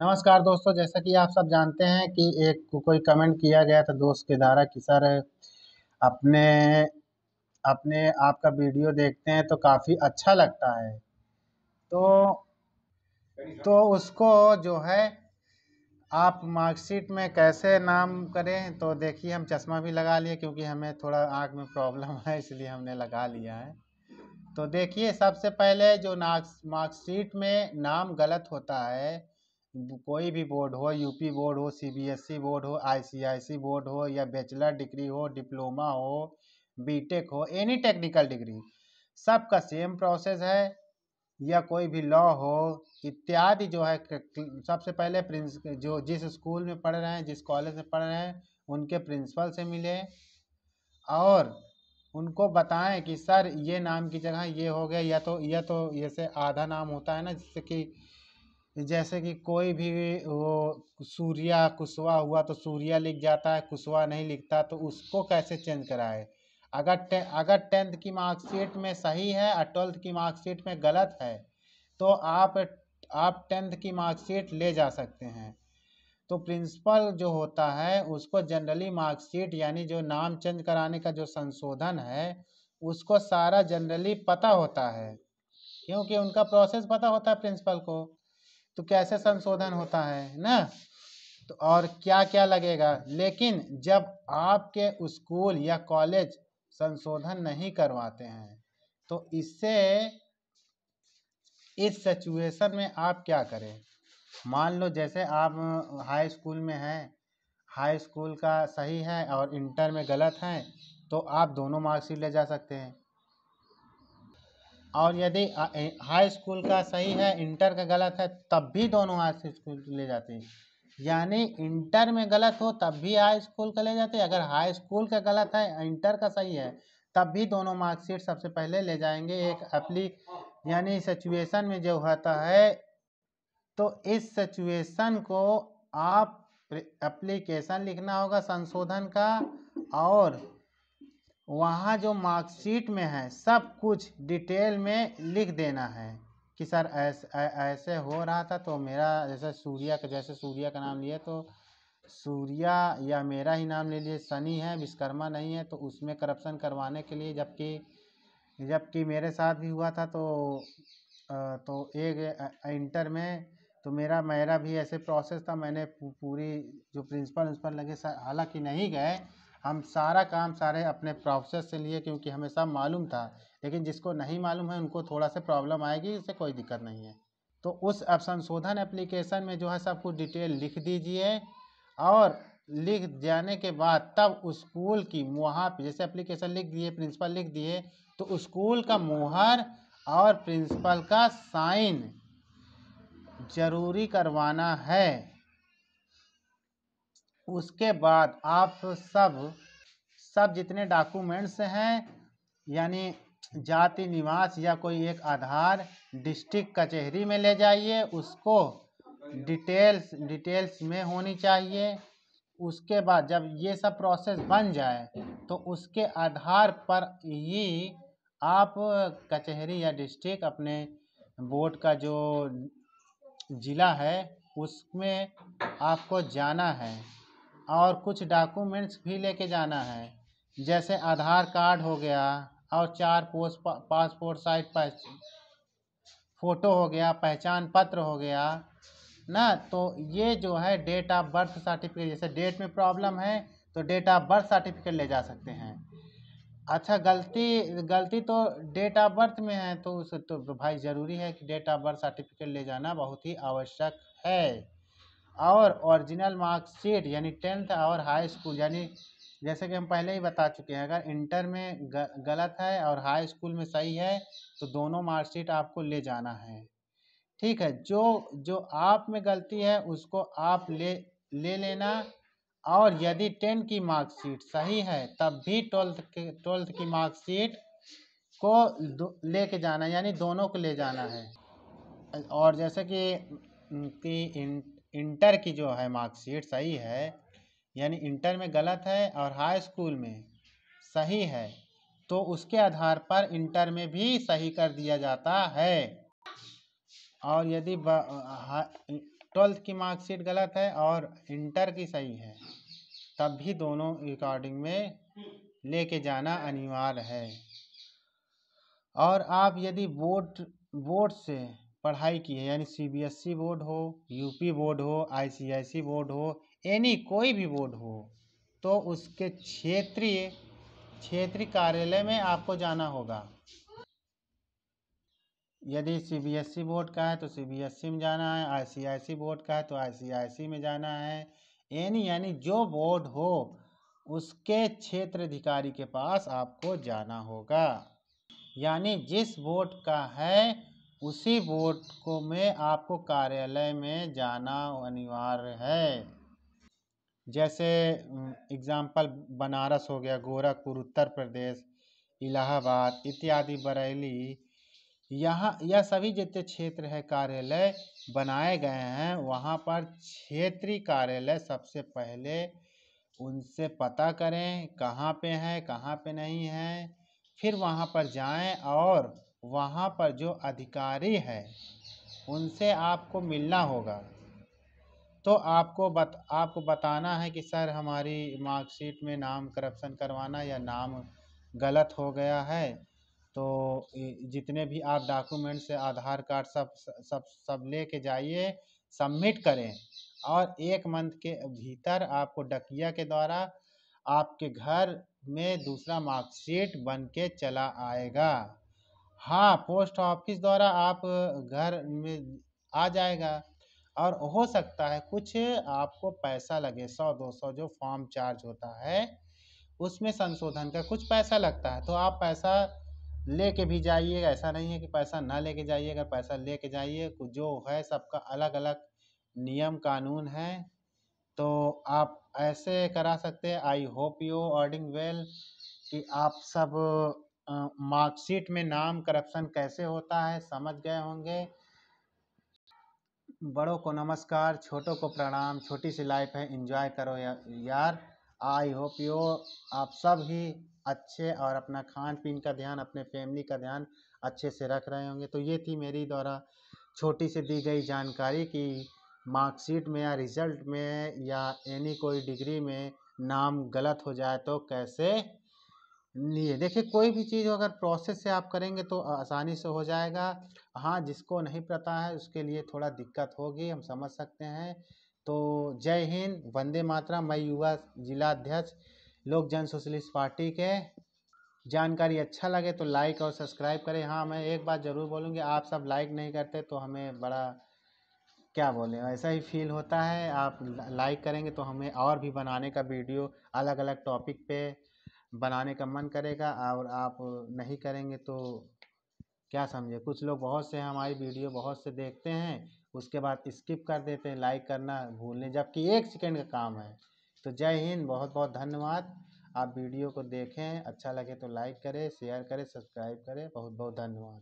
नमस्कार दोस्तों, जैसा कि आप सब जानते हैं कि एक कोई कमेंट किया गया था दोस्त के द्वारा कि सर अपने अपने आपका वीडियो देखते हैं तो काफ़ी अच्छा लगता है। तो उसको जो है आप मार्कशीट में कैसे नाम करें, तो देखिए हम चश्मा भी लगा लिए क्योंकि हमें थोड़ा आँख में प्रॉब्लम है, इसलिए हमने लगा लिया है। तो देखिए, सबसे पहले जो मार्कशीट में नाम गलत होता है, कोई भी बोर्ड हो, यूपी बोर्ड हो, सीबीएसई बोर्ड हो, आईसीआईसी बोर्ड हो, या बैचलर डिग्री हो, डिप्लोमा हो, बीटेक हो, एनी टेक्निकल डिग्री, सबका सेम प्रोसेस है। या कोई भी लॉ हो इत्यादि जो है, सबसे पहले प्रिंस जो जिस स्कूल में पढ़ रहे हैं, जिस कॉलेज में पढ़ रहे हैं, उनके प्रिंसिपल से मिले और उनको बताएं कि सर ये नाम की जगह ये हो गया, या तो जैसे आधा नाम होता है ना, जैसे कि कोई भी वो सूर्या कुशवा हुआ तो सूर्या लिख जाता है, कुशवा नहीं लिखता, तो उसको कैसे चेंज कराए। अगर 10th की मार्कशीट में सही है और 12th की मार्कशीट में गलत है, तो आप 10th की मार्कशीट ले जा सकते हैं। तो प्रिंसिपल जो होता है उसको जनरली मार्कशीट, यानी जो नाम चेंज कराने का जो संशोधन है, उसको सारा जनरली पता होता है, क्योंकि उनका प्रोसेस पता होता है प्रिंसिपल को। तो कैसे संशोधन होता है ना, तो और क्या क्या लगेगा। लेकिन जब आपके स्कूल या कॉलेज संशोधन नहीं करवाते हैं, तो इस सिचुएशन में आप क्या करें। मान लो जैसे आप हाई स्कूल में हैं, हाई स्कूल का सही है और इंटर में गलत है, तो आप दोनों मार्कशीट ले जा सकते हैं। और यदि हाई स्कूल का सही है, इंटर का गलत है, तब भी दोनों हाई स्कूल ले जाते हैं। यानी इंटर में गलत हो तब भी हाई स्कूल का ले जाते हैं, अगर हाई स्कूल का गलत है इंटर का सही है, तब भी दोनों मार्कशीट सबसे पहले ले जाएंगे। यानी सिचुएशन में जो होता है, तो इस सिचुएशन को आप एप्लीकेशन लिखना होगा संशोधन का, और वहाँ जो मार्कशीट में है सब कुछ डिटेल में लिख देना है कि सर ऐसे हो रहा था, तो मेरा जैसे सूर्या का नाम लिया तो सूर्या, या मेरा ही नाम ले लिए सनी है, विश्वकर्मा नहीं है, तो उसमें करप्शन करवाने के लिए, जबकि मेरे साथ भी हुआ था। तो एक इंटर में तो मेरा भी ऐसे प्रोसेस था। मैंने पूरी जो प्रिंसिपल लगे, हालांकि नहीं गए, हम सारा काम सारे अपने प्रोफेसर से लिए क्योंकि हमें सब मालूम था। लेकिन जिसको नहीं मालूम है उनको थोड़ा सा प्रॉब्लम आएगी, इससे कोई दिक्कत नहीं है। तो उस अब संशोधन एप्लीकेशन में जो है सब कुछ डिटेल लिख दीजिए, और लिख जाने के बाद तब स्कूल की वहाँ पे जैसे एप्लीकेशन लिख दिए, प्रिंसिपल लिख दिए, तो स्कूल का मुहर और प्रिंसिपल का साइन जरूरी करवाना है। उसके बाद आप सब जितने डॉक्यूमेंट्स हैं, यानी जाति निवास या कोई एक आधार, डिस्ट्रिक्ट कचहरी में ले जाइए, उसको डिटेल्स में होनी चाहिए। उसके बाद जब ये सब प्रोसेस बन जाए, तो उसके आधार पर ही आप कचहरी या डिस्ट्रिक्ट अपने बोर्ड का जो ज़िला है उसमें आपको जाना है, और कुछ डॉक्यूमेंट्स भी लेके जाना है, जैसे आधार कार्ड हो गया, और 4 पासपोर्ट साइज फ़ोटो हो गया, पहचान पत्र हो गया ना। तो ये जो है डेट ऑफ बर्थ सर्टिफिकेट, जैसे डेट में प्रॉब्लम है तो डेट ऑफ बर्थ सर्टिफिकेट ले जा सकते हैं। अच्छा, गलती गलती तो डेट ऑफ बर्थ में है, तो उस तो भाई ज़रूरी है कि डेट ऑफ बर्थ सर्टिफिकेट ले जाना बहुत ही आवश्यक है। और ओरिजिनल मार्कशीट, यानी 10th और हाई स्कूल, यानी जैसे कि हम पहले ही बता चुके हैं, अगर इंटर में गलत है और हाई स्कूल में सही है, तो दोनों मार्कशीट आपको ले जाना है। ठीक है, जो जो आप में गलती है उसको आप ले लेना। और यदि 10 की मार्कशीट सही है, तब भी 12th की मार्कशीट को लेके जाना, यानी दोनों को ले जाना है। और जैसे कि इंटर की जो है मार्कशीट सही है, यानी इंटर में गलत है और हाई स्कूल में सही है, तो उसके आधार पर इंटर में भी सही कर दिया जाता है। और यदि 12th की मार्कशीट गलत है और इंटर की सही है, तब भी दोनों रिकॉर्डिंग में लेके जाना अनिवार्य है। और आप यदि बोर्ड से पढ़ाई की है, यानी CBSE बोर्ड हो, यूपी बोर्ड हो, ICIC बोर्ड हो, कोई भी बोर्ड हो, तो उसके क्षेत्रीय कार्यालय में आपको जाना होगा। यदि CBSE बोर्ड का है तो CBSE में जाना है, ICIC बोर्ड का है तो ICIC में जाना है। यानी जो बोर्ड हो उसके क्षेत्र अधिकारी के पास आपको जाना होगा। यानी जिस बोर्ड का है उसी बोर्ड को में आपको कार्यालय में जाना अनिवार्य है। जैसे एग्जाम्पल बनारस हो गया, गोरखपुर उत्तर प्रदेश, इलाहाबाद इत्यादि, बरेली, यहाँ यह सभी जितने क्षेत्र है कार्यालय बनाए गए हैं, वहाँ पर क्षेत्रीय कार्यालय सबसे पहले उनसे पता करें कहाँ पे है कहाँ पे नहीं है, फिर वहाँ पर जाएं और वहाँ पर जो अधिकारी है उनसे आपको मिलना होगा। तो आपको बताना है कि सर हमारी मार्कशीट में नाम करप्शन करवाना या नाम गलत हो गया है, तो जितने भी आप डॉक्यूमेंट्स है आधार कार्ड सब लेके जाइए, सबमिट करें और 1 मंथ के भीतर आपको डाकिया के द्वारा आपके घर में दूसरा मार्कशीट बन के चला आएगा। हाँ, पोस्ट ऑफिस द्वारा आप घर में आ जाएगा और हो सकता है कुछ आपको पैसा लगे, 100-200 जो फॉर्म चार्ज होता है उसमें संशोधन का कुछ पैसा लगता है, तो आप पैसा लेके भी जाइएगा, ऐसा नहीं है कि पैसा ना लेके जाइएगा, पैसा लेके जाइए। जो है सबका अलग अलग नियम कानून है, तो आप ऐसे करा सकते हैं। आई होप यू ऑर्डिंग वेल कि आप सब मार्कशीट में नाम करप्शन कैसे होता है समझ गए होंगे। बड़ों को नमस्कार, छोटों को प्रणाम, छोटी सी लाइफ है, एंजॉय करो यार। आई होप यू आप सब ही अच्छे और अपना खान पीन का ध्यान, अपने फैमिली का ध्यान अच्छे से रख रहे होंगे। तो ये थी मेरी द्वारा छोटी सी दी गई जानकारी कि मार्कशीट में या रिजल्ट में या कोई डिग्री में नाम गलत हो जाए तो कैसे लिए। देखिए कोई भी चीज़ अगर प्रोसेस से आप करेंगे तो आसानी से हो जाएगा। हाँ, जिसको नहीं पता है उसके लिए थोड़ा दिक्कत होगी, हम समझ सकते हैं। तो जय हिंद, वंदे मातरम। मैं युवा जिला अध्यक्ष लोक जन सोशलिस्ट पार्टी के। जानकारी अच्छा लगे तो लाइक और सब्सक्राइब करें। हाँ, मैं एक बात ज़रूर बोलूँगी, आप सब लाइक नहीं करते तो हमें बड़ा क्या बोलें, ऐसा ही फील होता है। आप लाइक करेंगे तो हमें और भी बनाने का वीडियो अलग अलग टॉपिक पे बनाने का मन करेगा, और आप नहीं करेंगे तो क्या समझे। कुछ लोग बहुत से हमारी वीडियो बहुत से देखते हैं, उसके बाद स्किप कर देते हैं, लाइक करना भूलने, जबकि 1 सेकंड का काम है। तो जय हिंद, बहुत बहुत धन्यवाद। आप वीडियो को देखें, अच्छा लगे तो लाइक करें, शेयर करें, सब्सक्राइब करें। बहुत बहुत धन्यवाद।